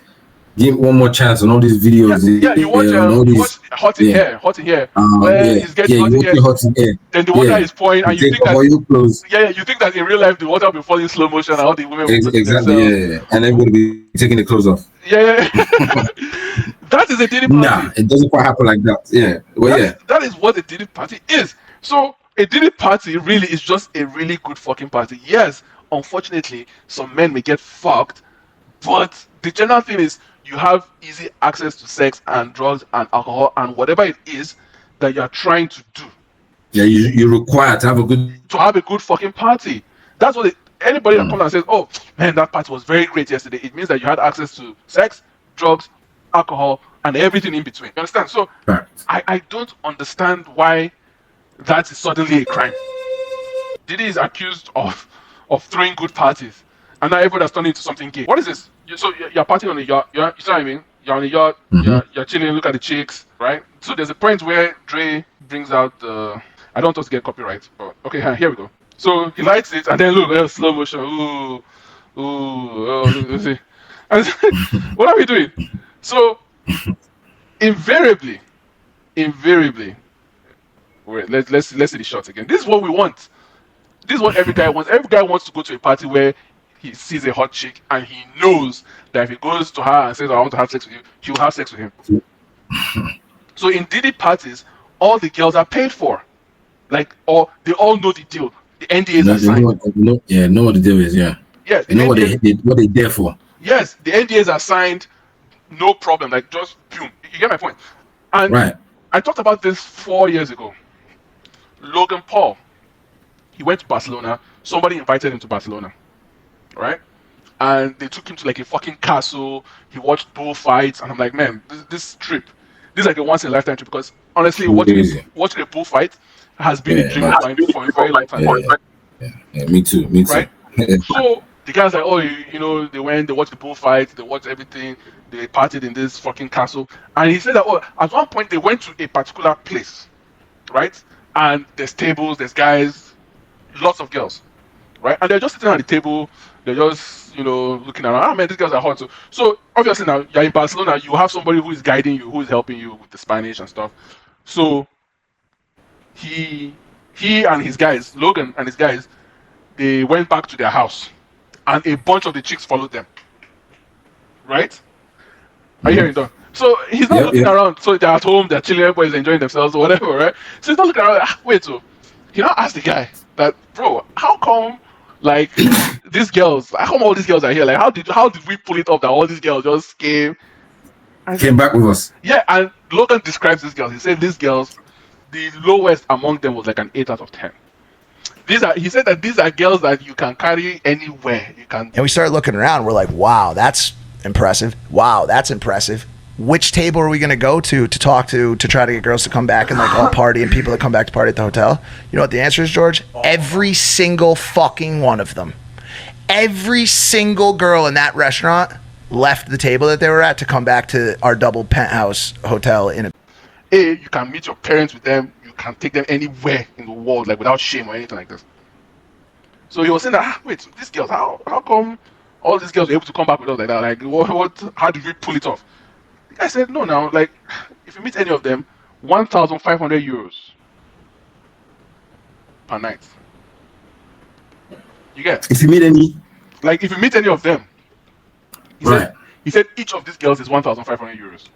Give One More Chance on all these videos. Yeah, you watch on all you these, watch Hot in yeah, Here, where he's getting you hot in watch here. your hot in air. Then the water Yeah, is pouring, and you you take think off that all your clothes. you think that in real life the water will be falling in slow motion and all the women will be putting Exactly, themselves. yeah, and everybody be taking the clothes off. Yeah. That is a Diddy party. Nah, it doesn't quite happen like that. Yeah, well, yeah. That is what a Diddy party is. So a Diddy party really is just a really good fucking party. Yes, unfortunately, some men may get fucked, but the general thing is you have easy access to sex and drugs and alcohol and whatever it is that you are trying to do. Yeah, you're required to have a good fucking party. That's what anybody that comes and says, "Oh man, that party was very great yesterday," it means that you had access to sex, drugs, alcohol, and everything in between. You understand? So Right. I don't understand why that is suddenly a crime. Diddy is accused of throwing good parties, and now everyone has turned into something gay. What is this? You're partying on a yacht. You know what I mean? You're on a yacht. You're chilling. Look at the chicks, right? So there's a point where Dre brings out the. I don't want to get copyright, but okay, here we go. So he lights it, and then look, slow motion. Ooh, let's see. And what are we doing? So invariably, wait, let's see the shots again. This is what we want. This is what every guy wants. Every guy wants to go to a party where he sees a hot chick and he knows that if he goes to her and says, "I want to have sex with you," she will have sex with him. So in Diddy parties, all the girls are paid for. Or they all know the deal. The NDAs are signed. Know what the deal is, yeah. Yes, they know what they're there for. Yes, the NDAs are signed, no problem. Like, just boom. You get my point? And right. I talked about this 4 years ago. Logan Paul, he went to Barcelona. Somebody invited him to Barcelona, right? And they took him to like a fucking castle. He watched bullfights, and I'm like, man, this trip, this is like a once in a lifetime trip. Because honestly, watching a bullfight has been a dream of mine for a very long time. Yeah, me too. Right? So the guys like, oh, they went, they watched the bullfight, they watched everything, they partied in this fucking castle. And he said that, at one point they went to a particular place, right? And there's tables, there's guys, lots of girls, right? And they're just sitting at the table, they're just, looking around. Ah, man, these girls are hot. So obviously now, you're in Barcelona, you have somebody who is guiding you, who is helping you with the Spanish and stuff. So he and his guys, Logan and his guys, they went back to their house, and a bunch of the chicks followed them. Right? Are you hearing, Don? So he's not looking around. So they're at home, they're chilling, everybody's enjoying themselves or whatever, right? So he's not looking around. Wait, so he now asked the guy that, bro, how come these girls? How come all these girls are here? Like, how did we pull it off that all these girls just came back with us? Yeah, and Logan describes these girls. He said these girls, the lowest among them was like an 8 out of 10. He said that these are girls that you can carry anywhere. And we started looking around. We're like, wow, that's impressive. Wow, that's impressive. Which table are we going to go to talk to try to get girls to come back and all party and people that come back to party at the hotel? You know what the answer is, George? Every single fucking one of them. Every single girl in that restaurant left the table that they were at to come back to our double penthouse hotel you can meet your parents with them. You can take them anywhere in the world, like without shame or anything like this. So he was saying that, wait, these girls, how come all these girls were able to come back with us like that? Like, how did we pull it off? The guy said, no, now, like, if you meet any of them, 1,500 euros per night. You get? If you meet any? Like, if you meet any of them, he said each of these girls is 1,500 euros.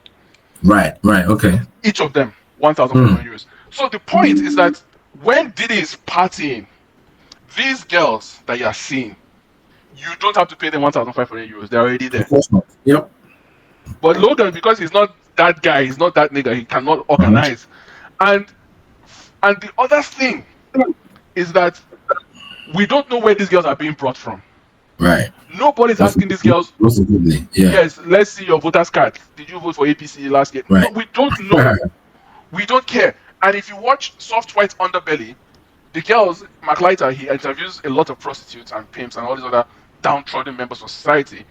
Right, okay. Each of them, 1,500 euros. So the point is that when Diddy is partying, these girls that you are seeing, you don't have to pay them 1,500 euros. They're already there. Of course not. Yep. But Logan, because he's not that guy, he's not that nigga, he cannot organize. And the other thing is that we don't know where these girls are being brought from. Right. Nobody's asking these girls. Yes, let's see your voter's card. Did you vote for APC last year? Right. No, we don't know. We don't care. And if you watch Soft White Underbelly, the girls, McLeiter, he interviews a lot of prostitutes and pimps and all these other downtrodden members of society.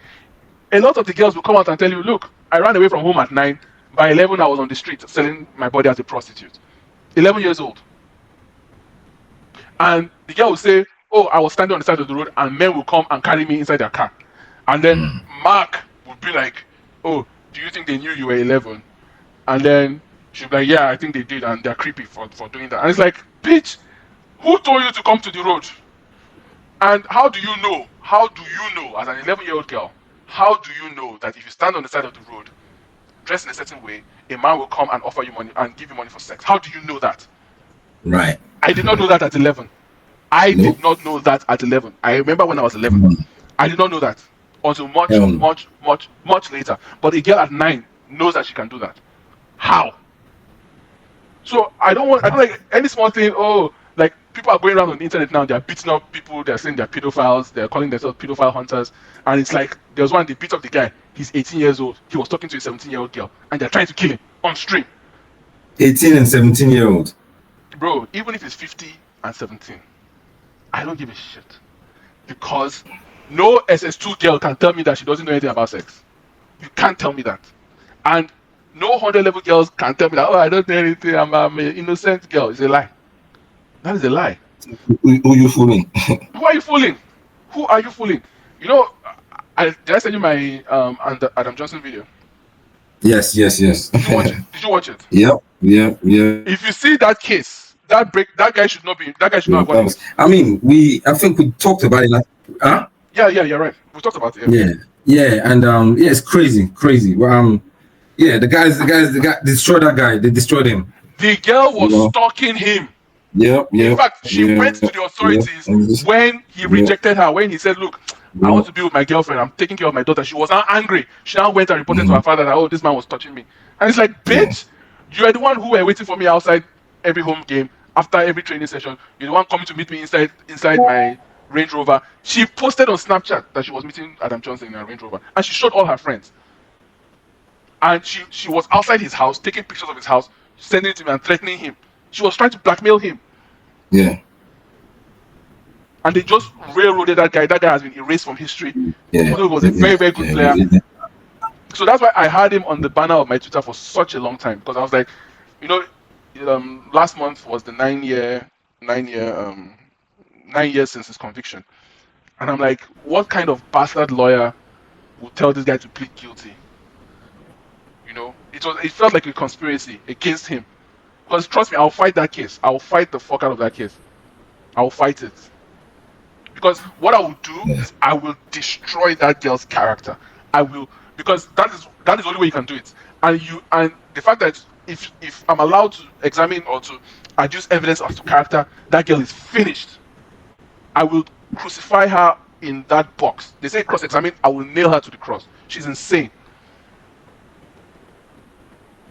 A lot of the girls will come out and tell you, look, I ran away from home at 9. By 11, I was on the street selling my body as a prostitute. 11 years old. And the girl will say, "Oh, I was standing on the side of the road, and men will come and carry me inside their car." And then Mark would be like, "Oh, do you think they knew you were 11?" And then she'll be like, "Yeah, I think they did, and they're creepy for doing that." And it's like, bitch, who told you to come to the road? And how do you know? How do you know, as an 11-year-old girl, how do you know that if you stand on the side of the road, dressed in a certain way, a man will come and offer you money and give you money for sex? How do you know that? Right. I did not know that at 11. I Nope. did not know that at 11. I remember when I was 11. I did not know that until much, Hell no. much, much, much later. But a girl at 9 knows that she can do that. How? So I don't like any small thing. Oh, like people are going around on the internet now. They're beating up people. They're saying they're pedophiles. They're calling themselves pedophile hunters. And it's like there was one, they beat up the guy. He's 18 years old. He was talking to a 17-year-old girl, and they're trying to kill him on stream. 18 and 17-year-old. Bro, even if it's 50 and 17, I don't give a shit, because no SS2 girl can tell me that she doesn't know anything about sex. You can't tell me that. And no 100 level girls can tell me that, oh, I don't know anything, I'm an innocent girl. It's a lie. That is a lie. Who you fooling? Who are you fooling? Who are you fooling? You know, did I send you my Adam Johnson video? Yes. Did you watch it? Did you watch it? Yep. If you see that case, that guy should not have gone. I mean, I think we talked about it. Huh? Yeah, you're right. We talked about it. Yeah, and yeah, it's crazy. Well, yeah, the guy destroyed that guy. They destroyed him. The girl was stalking him. Yep. In fact, she went to the authorities when he rejected her. When he said, "Look, I want to be with my girlfriend. I'm taking care of my daughter." She was now angry. She now went and reported to her father that, "Oh, this man was touching me." And it's like, bitch, you are the one who were waiting for me outside every home game, after every training session. You're the one coming to meet me inside my Range Rover. She posted on Snapchat that she was meeting Adam Johnson in her Range Rover, and she showed all her friends. And she was outside his house, taking pictures of his house, sending it to him and threatening him. She was trying to blackmail him. Yeah. And they just railroaded that guy. That guy has been erased from history. Yeah. He was a very, very good player. So that's why I had him on the banner of my Twitter for such a long time, because I was like, last month was the 9 years since his conviction. And I'm like, what kind of bastard lawyer would tell this guy to plead guilty? It felt like a conspiracy against him. Because trust me, I'll fight that case. I'll fight the fuck out of that case. I'll fight it. Because what I will do is I will destroy that girl's character. I will, because that is the only way you can do it. And the fact that if I'm allowed to examine or to adduce evidence as to character, that girl is finished. I will crucify her in that box. They say cross-examine, I will nail her to the cross. She's insane.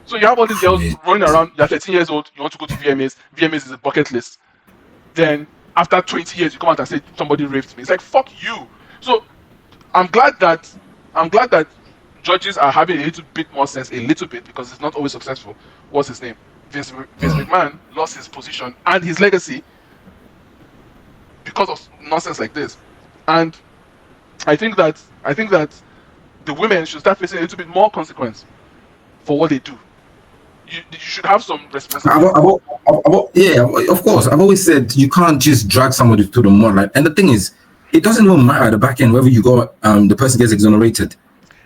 So you have all these girls running around, you're 13 years old, you want to go to VMAs. VMAs is a bucket list. Then after 20 years, you come out and say somebody raped me. It's like, fuck you. So I'm glad that judges are having a little bit more sense, because it's not always successful. What's his name? Vince McMahon lost his position and his legacy because of nonsense like this. And I think that the women should start facing a little bit more consequence for what they do. You should have some responsibility. Of course. I've always said you can't just drag somebody to the mud. Like, and the thing is, it doesn't even matter at the back end whether you got the person gets exonerated.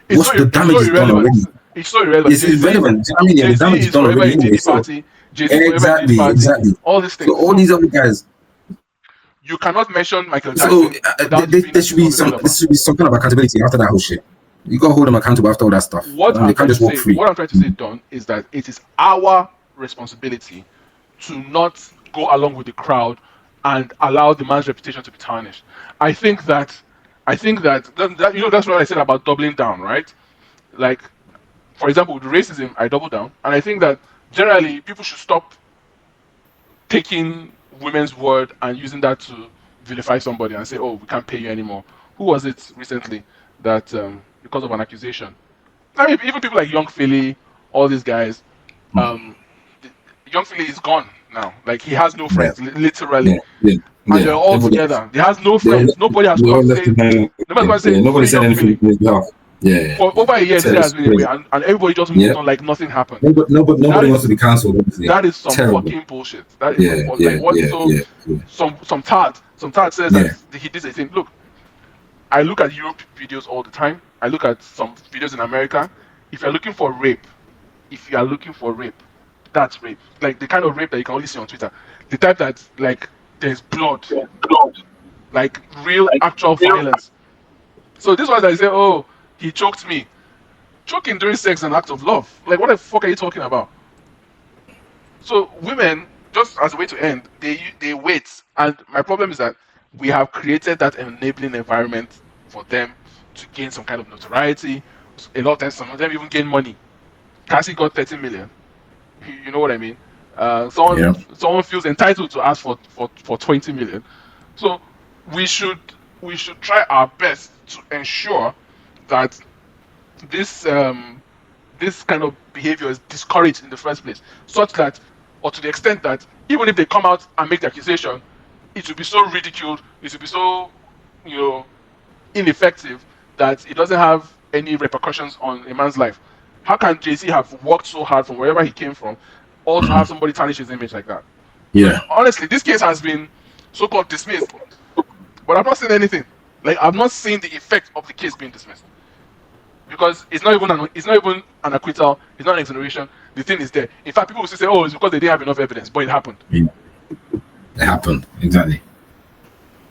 What's the damage is done already? It's so irrelevant. It's irrelevant. I mean, the damage is done already anyway. So, exactly. All these things. So all these other guys. You cannot mention Michael Jackson. So there should be some kind of accountability after that whole shit. You gotta hold them accountable after all that stuff. What I'm trying to say, Don, is that it is our responsibility to not go along with the crowd and allow the man's reputation to be tarnished. I think that that's what I said about doubling down, right? Like, for example, with racism, I double down, and I think that generally people should stop taking women's word and using that to vilify somebody and say, "Oh, we can't pay you anymore." Who was it recently that because of an accusation? I mean, even people like Young Philly, all these guys. Young Philly is gone now. Like, he has no friends, literally. And they're all together. He has no friends. Nobody has come saying. Nobody said anything. Yeah. For over a year, this guy has It's been away, crazy. and everybody just moved on like nothing happened. Nobody That wants to is be cancelled. Obviously, that is some terrible. fucking bullshit. That is some Yeah, like yeah, what? yeah, So yeah, yeah, some tart says that yeah. he did the thing. Look, I look at Europe videos all the time. I look at some videos in America. If you're looking for rape, if you are looking for rape, that's rape. Like the kind of rape that you can only see on Twitter. The type that like there's blood, like real actual violence. So this one that say, oh, he choked me. Choking during sex is an act of love. Like what the fuck are you talking about? So women, just as a way to end, they wait. And my problem is that we have created that enabling environment for them to gain some kind of notoriety. A lot of times, some of them even gain money. Cassie got 30 million. You know what I mean? Yeah. Someone feels entitled to ask for 20 million. So we should we should try our best to ensure that this this kind of behavior is discouraged in the first place, such that, or to the extent that, even if they come out and make the accusation, it will be so ridiculed, it will be so, you know, ineffective that it doesn't have any repercussions on a man's life. How can Jay-Z have worked so hard from wherever he came from, all to have somebody tarnish his image like that? So Yeah. honestly, this case has been so-called dismissed, but I've not seen anything. Like I've not seen the effect of the case being dismissed because it's not even an acquittal, it's not an exoneration. The thing is there. In fact, people will still say, "Oh, it's because they didn't have enough evidence," but it happened. Yeah. It happened exactly.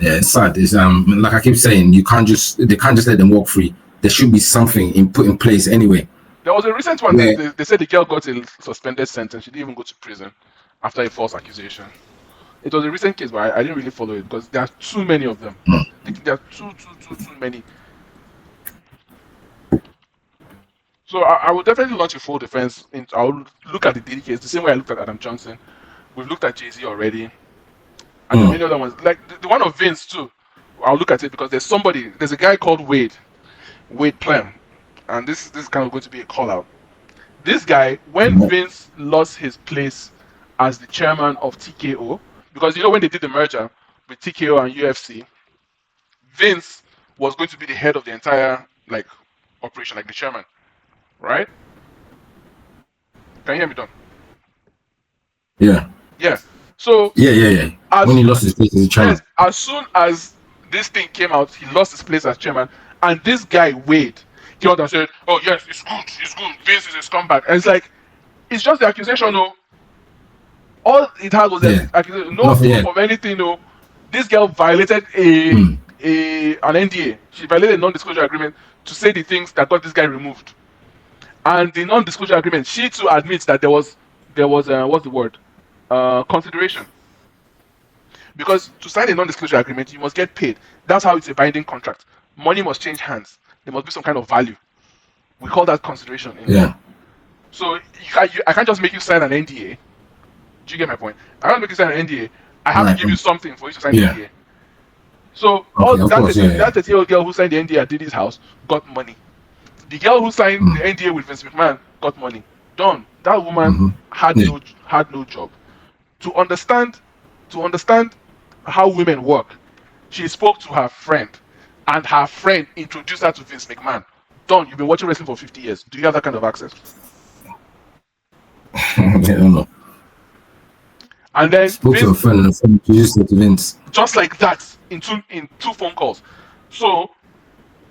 Yeah, it's sad. It's like I keep saying, they can't just let them walk free. There should be something put in place anyway. There was a recent one. Yeah. They said the girl got a suspended sentence. She didn't even go to prison after a false accusation. It was a recent case, but I didn't really follow it because there are too many of them. There are too many. So I would definitely launch a full defense. I would look at the Diddy case the same way I looked at Adam Johnson. We've looked at Jay-Z already, and there are many other ones. Like the one of Vince too. I'll look at it because there's a guy called Wade Plem, and this is kind of going to be a call out. This guy, when Vince lost his place as the chairman of TKO, because you know when they did the merger with TKO and UFC, Vince was going to be the head of the entire like operation, like the chairman, right? Can you hear me, Don? Yeah. Yeah. So Yeah. When he lost his place as a chairman. yes, as soon as this thing came out, he lost his place as chairman, and this guy Wade came out and said, "Oh yes, it's good. Vince is a scumbag." And it's like, it's just the accusation, no. All it had was Yeah. accusation, no Nothing, proof yeah. of anything, no. This girl violated an NDA. She violated a non-disclosure agreement to say the things that got this guy removed. And the non-disclosure agreement, she too admits that there was what's the word? Consideration. Because to sign a non-disclosure agreement, you must get paid. That's how it's a binding contract. Money must change hands. There must be some kind of value. We call that consideration in law. Yeah. So I can't just make you sign an NDA. Do you get my point? I can't make you sign an NDA. I have to give you something for you to sign the Yeah. NDA. So Okay, of course, that 30-year-old girl who signed the NDA at Diddy's house got money. The girl who signed the NDA with Vince McMahon got money. Done. That woman had no job. To understand how women work, she spoke to her friend, and her friend introduced her to Vince McMahon. Done. You've been watching wrestling for 50 years. Do you have that kind of access? I don't know. And then Spoke to a friend and friend introduced it to Vince. just like that, in two phone calls. So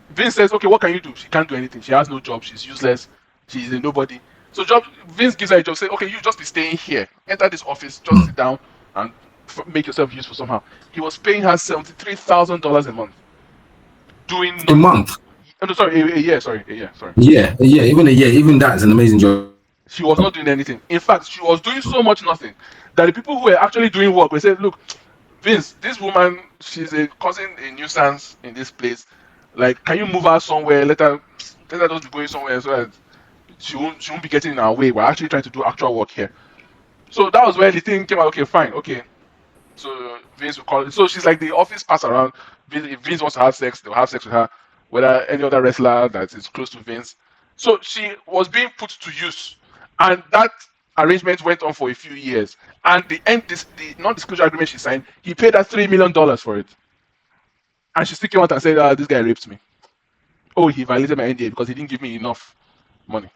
Vince says, "Okay, what can you do?" She can't do anything. She has no job. She's useless. She's a nobody. So Vince gives her a job. Say, "Okay, you just be staying here. Enter this office. Just sit down and make yourself useful somehow." He was paying her $73,000 a month, doing nothing. A month. Oh, no, sorry, a year. Sorry, a year. Sorry. Yeah, even a year, even that's an amazing job. She was not doing anything. In fact, she was doing so much nothing that the people who were actually doing work were saying, "Look, Vince, this woman, she's causing a nuisance in this place. Like, can you move her somewhere? Let her just be going somewhere so that she won't be getting in our way. We're actually trying to do actual work here." So that was where the thing came out. Okay, fine, okay. So Vince will call it. So she's like the office pass around. If Vince wants to have sex, they'll have sex with her. Whether any other wrestler that is close to Vince. So she was being put to use, and that arrangement went on for a few years. And the non-disclosure agreement she signed, he paid her $3 million for it, and she still came out and said, "This guy raped me." oh, he violated my NDA because he didn't give me enough money.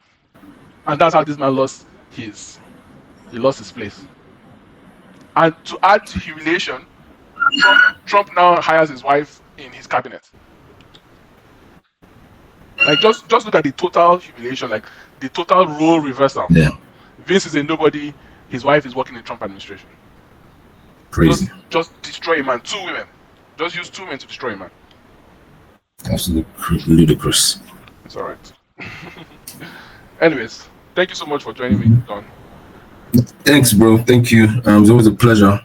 And that's how this man lost his place. And to add to humiliation, Trump now hires his wife in his cabinet. Like just look at the total humiliation, like the total role reversal. Yeah. Vince is a nobody. His wife is working in Trump administration. Crazy. Just destroy a man. 2 women. Just use 2 men to destroy a man. Absolutely ludicrous. It's all right. Anyways, thank you so much for joining me, Don. Thanks, bro. Thank you. It's always a pleasure.